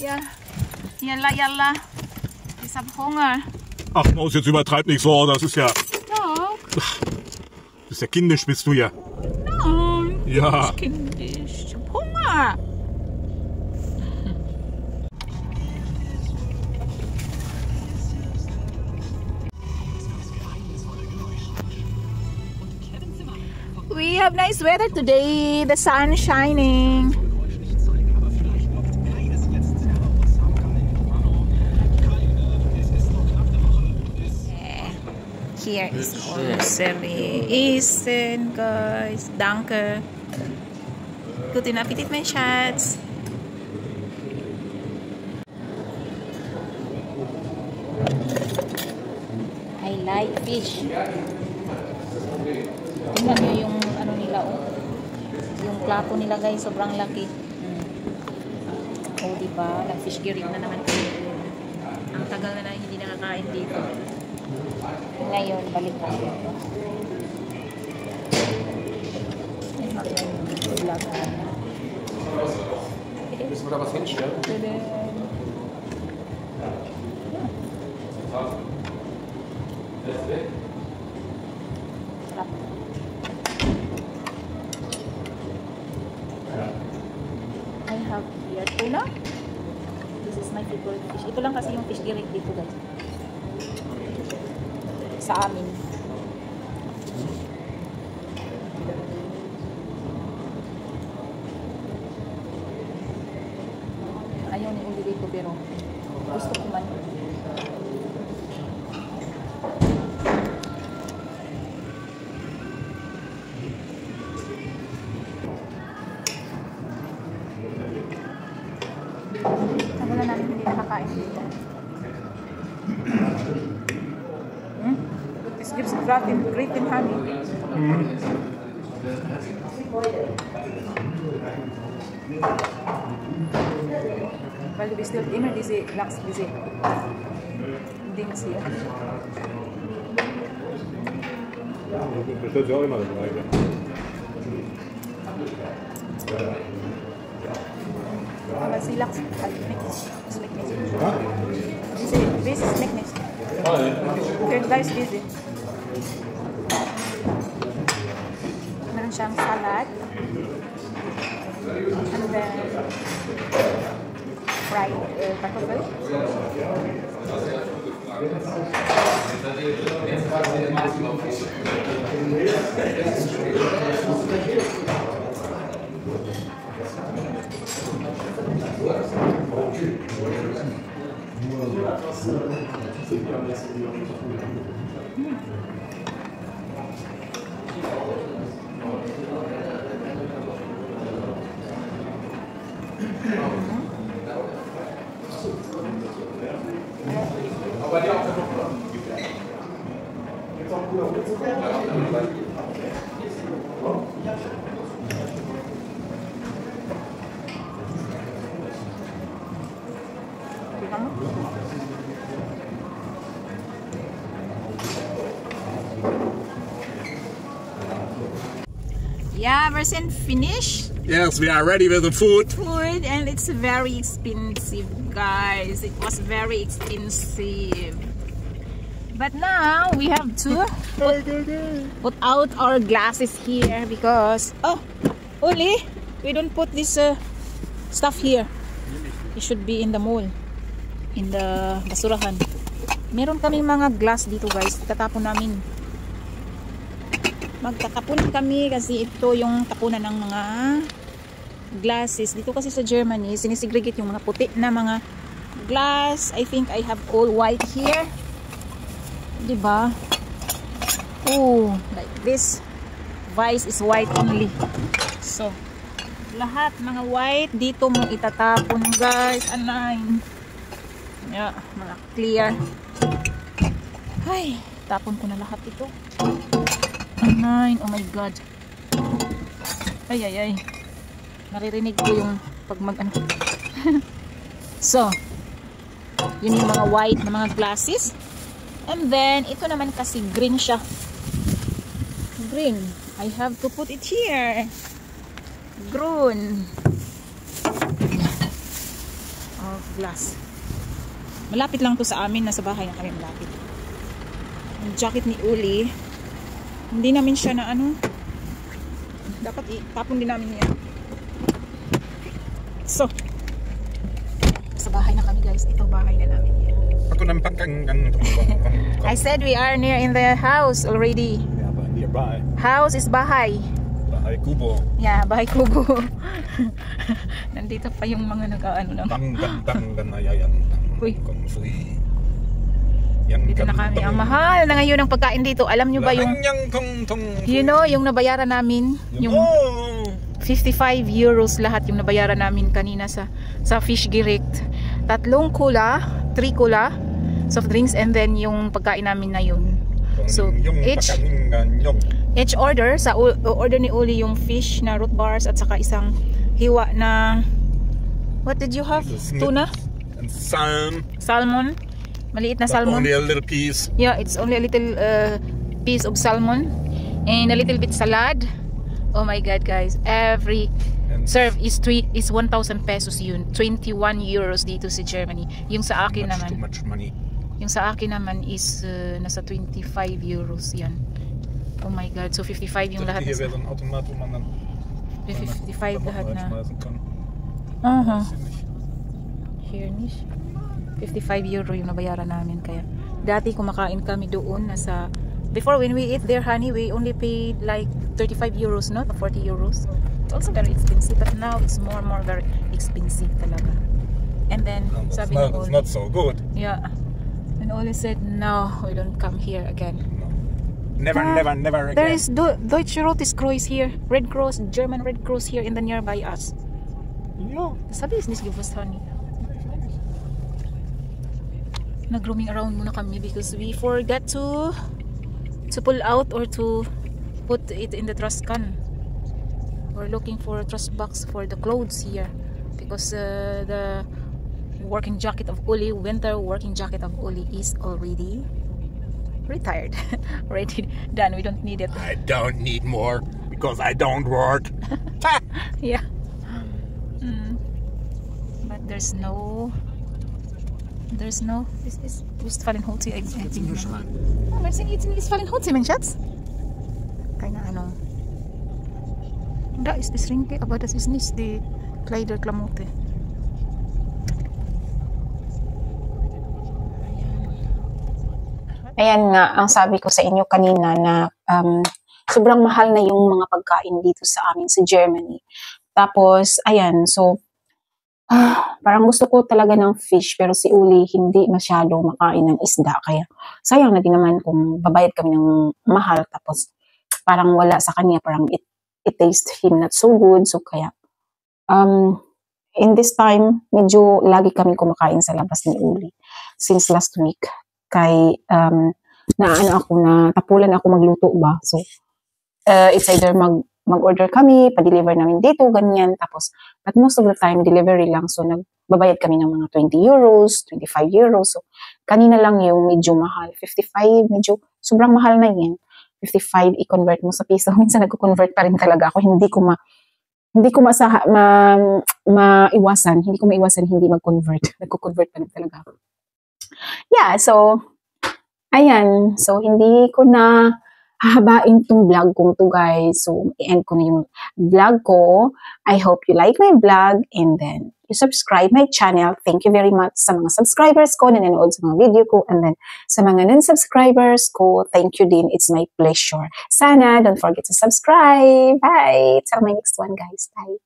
Ja. Jalla, jalla. Ich hab Hunger. Ach, Maus, jetzt übertreib nicht so. Das ist ja... Doch. Das ist ja kindisch, bist du ja. Nein. Ja. Das ist kindisch. Ich hab Hunger. We have nice weather today. The sun shining. Here is grocery Essen, guys. Danke. Guten Appetit, mein Schatz. I like fish. Tingnan nyo yung ano nila, oh. Yung plato nila, guys, sobrang laki. Oh, diba? Nag-fish giring na naman kami. Ang tagal na hindi nakakain dito. Ngayon, balik na. Müssen wir da was hinstellen? I have here tuna. This is my favorite fish. Ito lang kasi yung fish giring dito, guys. Sa amin. Ayaw ni Uli ko pero gusto ko man. Tagal na namin hindi nakakain dito. This gives great in honey. Weil du bist immer diese Lachs, diese Dings hier. Bestellt ja auch immer das Gleiche. Aber sie Lachs halt nichts. Schmeckt nicht. Diese schmeckt nicht. Okay, da ist diese. Meron siyang salad. And then fried kartoffel. Yeah, we're finished. Yes, we are ready with the food. Food, and it's very expensive, guys. It was very expensive. But now we have to put out our glasses here because only we don't put this stuff here. It should be in the mall, in the basurahan. Meron kaming mga glass dito, guys. Tatapon namin. Magtatapon kami kasi ito yung tapunan ng mga glasses. Dito kasi sa Germany, sinisegregate yung mga puti na mga glass. I think I have all white here. Diba? Oh, like this. Vice is white only. So, lahat mga white dito mo itatapon, guys. Anay. Yeah, mga clear. Ay, tapon ko na lahat ito. Anay, oh my god. Ay, ay, ay. Naririnig ko yung pag mag-ano. So, yun yung mga white na mga glasses. And then, ito naman kasi green siya. Green. I have to put it here. Green. glass. Malapit lang to sa amin, nasa bahay na kami malapit. Yung jacket ni Uli, hindi namin siya na ano, dapat itapon din namin yan. So, sa bahay na kami guys, ito bahay na namin yan. I said we are near in the house already. Yeah, but nearby. House is bahay. Bahay Kubo. Yeah, bahay kubo. Nandito pa yung mga nag-ano lang. Uy. Dito na kami. Ang mahal na ngayon ang pagkain dito. Alam nyo ba yung, you know, yung nabayaran namin, yung 55 euros lahat yung nabayaran namin kanina sa Fish Direct. 3 cola, 3 cola, soft drinks, and then yung pagkain namin na yun. So, each order, sa order ni Uli yung fish na root bars at saka isang hiwa na, what did you have? Tuna? And Salmon. Maliit na salmon. only a little piece. Yeah, it's only a little piece of salmon and a little bit salad. Oh my god guys, every serve is 1,000 pesos yun. 21 euros dito sa Germany. Yung sa akin naman, Too much money. yung sa akin naman is nasa 25 euros yan. Oh my god, so 55 yung lahat. Hier wäre so ein Automat, wo man dann 55 lahat na. reinschmeißen kann. Here nicht. 55 euro yung nabayaran namin. Kaya dati kumakain kami doon nasa, before when we eat there honey, we only paid like 35 euros, not 40 euros. It's also very expensive, but now it's more and more very expensive talaga. And then sabi ni It's not so good. yeah, and Oli said no, we don't come here again. No. Never again. There is Deutsche Rotes Kreuz here, Red Cross, German Red Cross here in the nearby us. Ja. Sabi is nicht gewusst honey. Nag-roaming around muna kami because we forgot to pull out or to put it in the trash can. We're looking for a trash box for the clothes here because the working jacket of Uli, winter working jacket of Uli is already retired. Already done. We don't need it. I don't need more because I don't work. Yeah. But there's no is Westfalenhotel wir sind jetzt in Westfalenhotel, mein Schatz. Keine Ahnung. Da ist das Ringe, aber das ist nicht die Kleiderklamotte. Ayan nga, ang sabi ko sa inyo kanina na sobrang mahal na yung mga pagkain dito sa amin sa Germany. Tapos, ayan, so parang gusto ko talaga ng fish pero si Uli hindi masyado makain ng isda kaya sayang na din naman kung babayad kami ng mahal tapos parang wala sa kanya, parang it tastes him not so good. So kaya in this time medyo lagi kami kumakain sa labas ni Uli since last week kay tapulan ako magluto ba, so it's either mag-order kami, pa-deliver namin dito, ganyan. Tapos, at most of the time, delivery lang. So, nagbabayad kami ng mga 20 euros, 25 euros. So, kanina lang yung medyo mahal. 55, medyo, sobrang mahal na yan. 55, i-convert mo sa piso. Minsan, nag-convert pa rin talaga ako. Hindi ko maiwasan, hindi mag-convert. Nag-convert pa rin talaga ako. Yeah, so, ayan. So, hindi ko na hahabain tong vlog kong to guys. So, i-end ko na yung vlog ko. I hope you like my vlog and then you subscribe my channel. Thank you very much sa mga subscribers ko na nanood sa mga video ko, and then sa mga non-subscribers ko, thank you din. It's my pleasure. Sana, don't forget to subscribe. Bye! Till my next one guys. Bye!